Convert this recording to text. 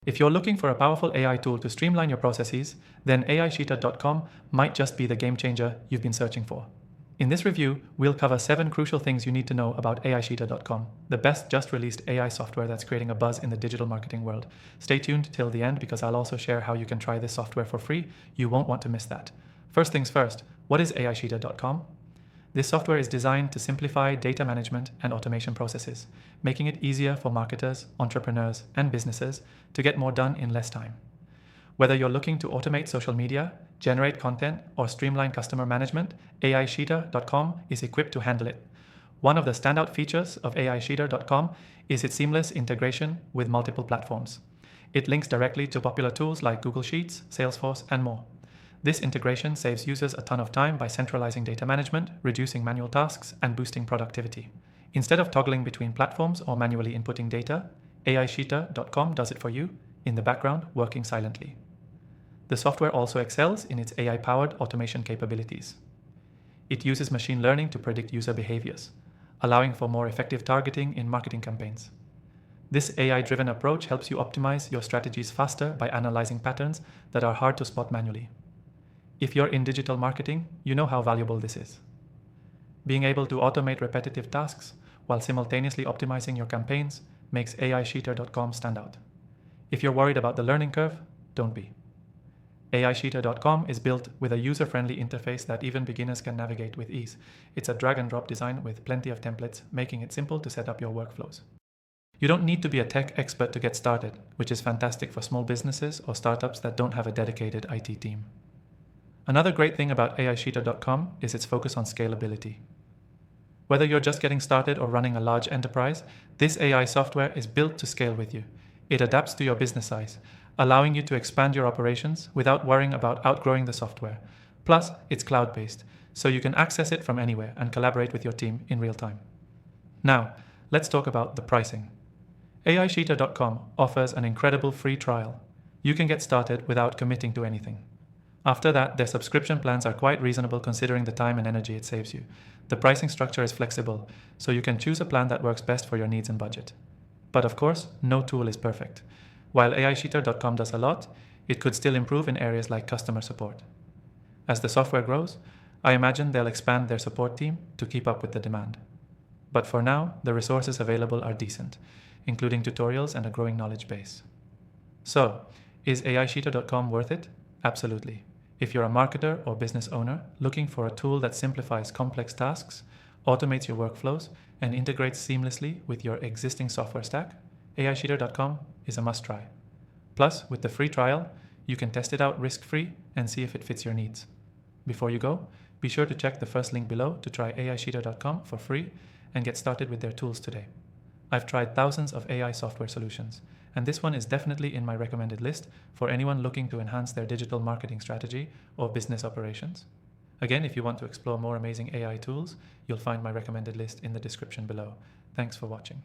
If you're looking for a powerful AI tool to streamline your processes, then AIcheetah.com might just be the game changer you've been searching for. In this review, we'll cover 7 crucial things you need to know about AIcheetah.com, the best just released AI software that's creating a buzz in the digital marketing world. Stay tuned till the end because I'll also share how you can try this software for free. You won't want to miss that. First things first, what is AIcheetah.com? This software is designed to simplify data management and automation processes, making it easier for marketers, entrepreneurs, and businesses to get more done in less time. Whether you're looking to automate social media, generate content, or streamline customer management, AIcheetah.com is equipped to handle it. One of the standout features of AIcheetah.com is its seamless integration with multiple platforms. It links directly to popular tools like Google Sheets, Salesforce, and more. This integration saves users a ton of time by centralizing data management, reducing manual tasks, and boosting productivity. Instead of toggling between platforms or manually inputting data, AIcheetah.com does it for you, in the background, working silently. The software also excels in its AI-powered automation capabilities. It uses machine learning to predict user behaviors, allowing for more effective targeting in marketing campaigns. This AI-driven approach helps you optimize your strategies faster by analyzing patterns that are hard to spot manually. If you're in digital marketing, you know how valuable this is. Being able to automate repetitive tasks while simultaneously optimizing your campaigns makes AIcheetah.com stand out. If you're worried about the learning curve, don't be. AIcheetah.com is built with a user-friendly interface that even beginners can navigate with ease. It's a drag-and-drop design with plenty of templates, making it simple to set up your workflows. You don't need to be a tech expert to get started, which is fantastic for small businesses or startups that don't have a dedicated IT team. Another great thing about AIcheetah.com is its focus on scalability. Whether you're just getting started or running a large enterprise, this AI software is built to scale with you. It adapts to your business size, allowing you to expand your operations without worrying about outgrowing the software. Plus, it's cloud-based, so you can access it from anywhere and collaborate with your team in real time. Now, let's talk about the pricing. AIcheetah.com offers an incredible free trial. You can get started without committing to anything. After that, their subscription plans are quite reasonable considering the time and energy it saves you. The pricing structure is flexible, so you can choose a plan that works best for your needs and budget. But of course, no tool is perfect. While AIcheetah.com does a lot, it could still improve in areas like customer support. As the software grows, I imagine they'll expand their support team to keep up with the demand. But for now, the resources available are decent, including tutorials and a growing knowledge base. So, is AIcheetah.com worth it? Absolutely. If you're a marketer or business owner looking for a tool that simplifies complex tasks, automates your workflows, and integrates seamlessly with your existing software stack, AIcheetah.com is a must-try. Plus, with the free trial, you can test it out risk-free and see if it fits your needs. Before you go, be sure to check the first link below to try AIcheetah.com for free and get started with their tools today. I've tried thousands of AI software solutions, and this one is definitely in my recommended list for anyone looking to enhance their digital marketing strategy or business operations. Again, if you want to explore more amazing AI tools, you'll find my recommended list in the description below. Thanks for watching.